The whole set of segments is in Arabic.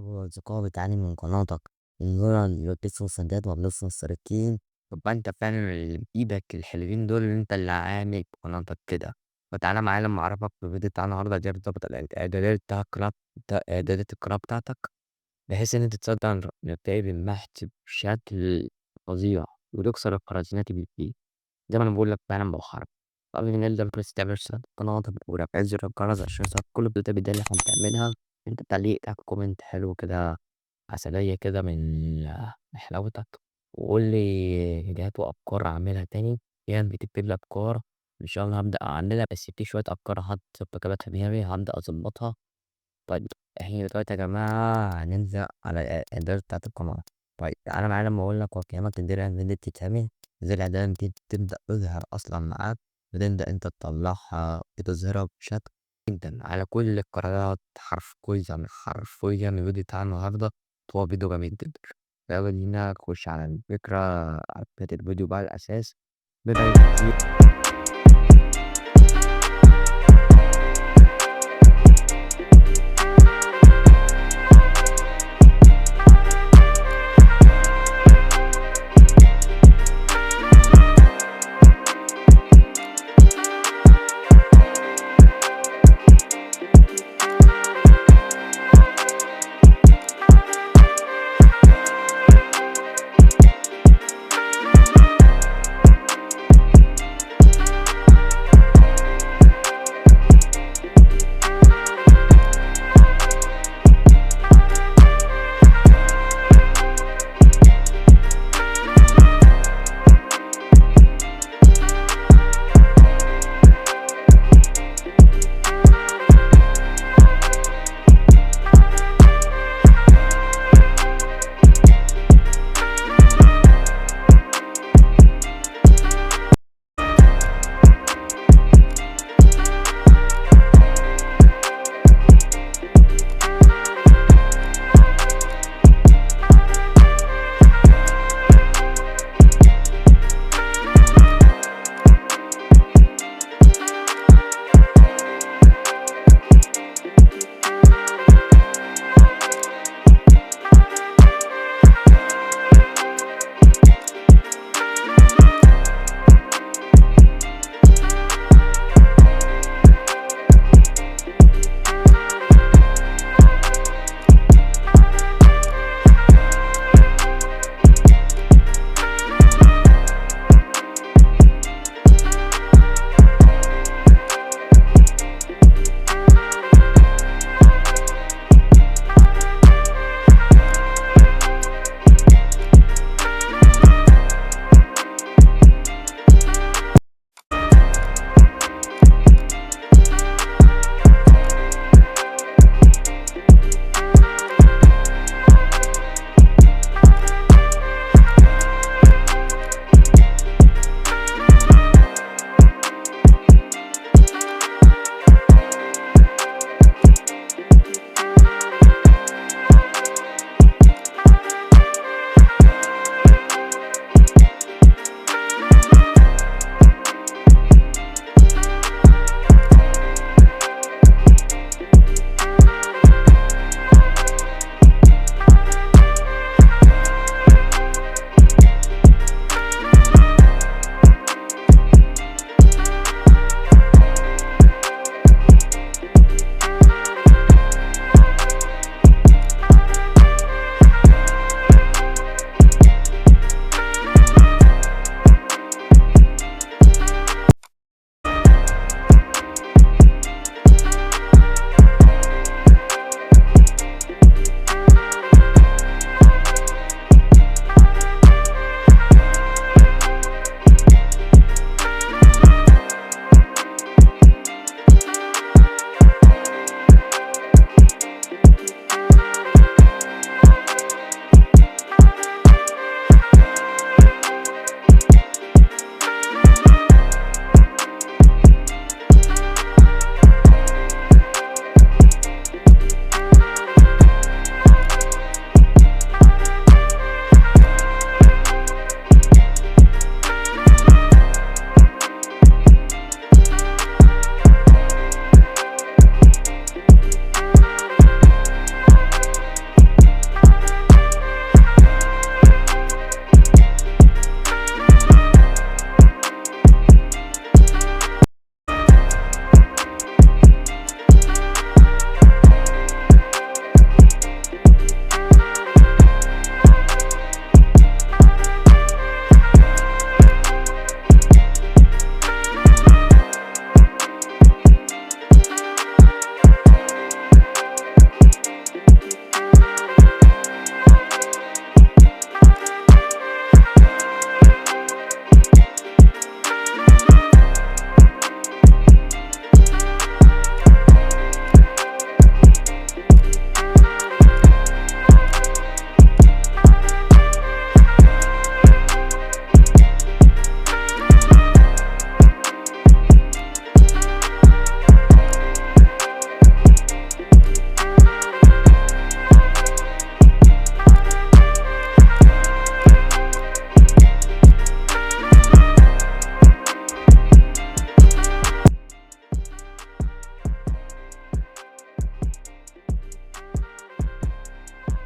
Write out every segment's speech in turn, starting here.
الشباب والأصدقاء بتعاني من قناطك، النور اللي بتلبسه مسدات وبلبسه السكاكين. يبقى انت فعلا اللي بإيدك الحلوين دول اللي انت اللي عامل قناتك كده. فتعالى معايا لما أعرفك في الفيديو بتاع النهاردة ازاي بتظبط إعدادات القناة بتاعتك، بحيث إن أنت تصدر نتائج البحث بشكل فظيع وتكسر الخوارزميات اللي فيه. زي ما أنا بقول لك فعلا بحرك. قبل ما نبدأ بس تعمل اشتراك في القناة ورفع زر الجرس عشان يوصلك كل الفيديوهات اللي احنا بنعملها. انت تعليق تحت كومنت حلو كده، عسلية كده من حلاوتك، وقول لي إيديات وأفكار أعملها تاني. يعني بتكتب لي أفكار إن شاء الله هبدأ أعملها، بس في شوية أفكار هتبقى كده في دماغي هبدأ أظبطها. طيب احنا دلوقتي يا جماعة هننزل على الإعدادات بتاعة القناة. طيب أنا معايا لما أقول لك وأفهمك الدنيا اللي بتتعمل ازاي الإعدادات دي تبدأ تظهر أصلا معاك، وتبدأ أنت تطلعها وتظهرها بشكل جدا على كل القنوات حرفيا حرفيا. الفيديو بتاع النهاردة هو فيديو جميل جدا. يلا بينا نخش على الفكرة، على فكرة الفيديو بقى الأساس. بدأ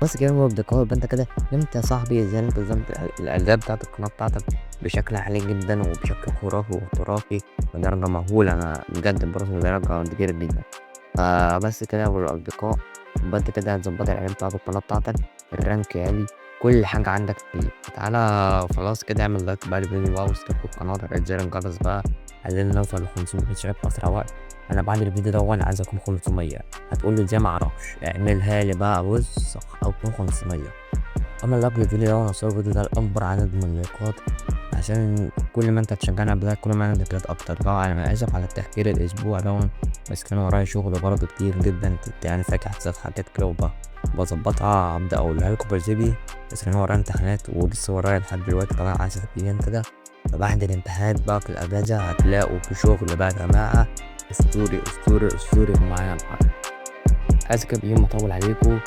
بس كده هو الديكور. يبقى انت كده فهمت يا صاحبي ازاي انت نظمت الاداء بتاعت القناة بتاعتك بشكل عالي جدا وبشكل خرافي واحترافي بدرجة مهولة. انا بجد برضه درجة كبيرة جدا. فبس كده يا ابو الاصدقاء، يبقى انت كده هتظبط الاعلان بتاعت القناة بتاعتك، الرانك عالي، كل حاجة عندك فيه. تعالى خلاص كده اعمل لايك بقى للفيديو بقى واشترك في القناة وتفعيل زر الجرس بقى، عايزين نوصل ل500 مشترك في اسرع وقت. انا بعد الفيديو ده وانا عايز اكون 500. هتقولي ازاي؟ معرفش، اعملها لي بقى بص او اكون 500. اما لايك للفيديو ده ونصور الفيديو ده لاكبر عدد من اللايكات، عشان كل ما انت تشجعني بلايك كل ما انا لايكات اكتر. طبعا انا اسف على التأخير الاسبوع ده، بس كان ورايا شغل برضه كتير جدا. كنت يعني فاتح صفحات كده بظبطها ابدا اقولها لكم برزبي، بس كان ورايا امتحانات ولسه ورايا لحد دلوقتي طبعا 10 ايام كده. فبعد الامتحانات بقى في الاجازة هتلاقوا في شغل بقى يا جماعة اسطوري اسطوري اسطوري معايا الحر. اسف يوم مطول عليكم.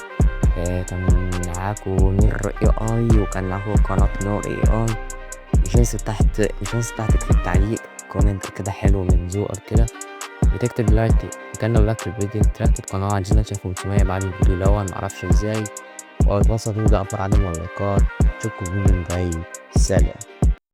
كان معاكم نور اي اي، وكان معاكم قناة نور اي اي. مش هنسى تحت تكتب تعليق كومنت كده حلو من ذوقك كده، وتكتب لايك. كان لو لايك الفيديو ترتب قناة عايزين نوصل 500 بعد الفيديو الأول، معرفش ازاي، واتوصل فيه بأكبر عدد من اللايكات. اشوفكم في الفيديو الجاي. سلام.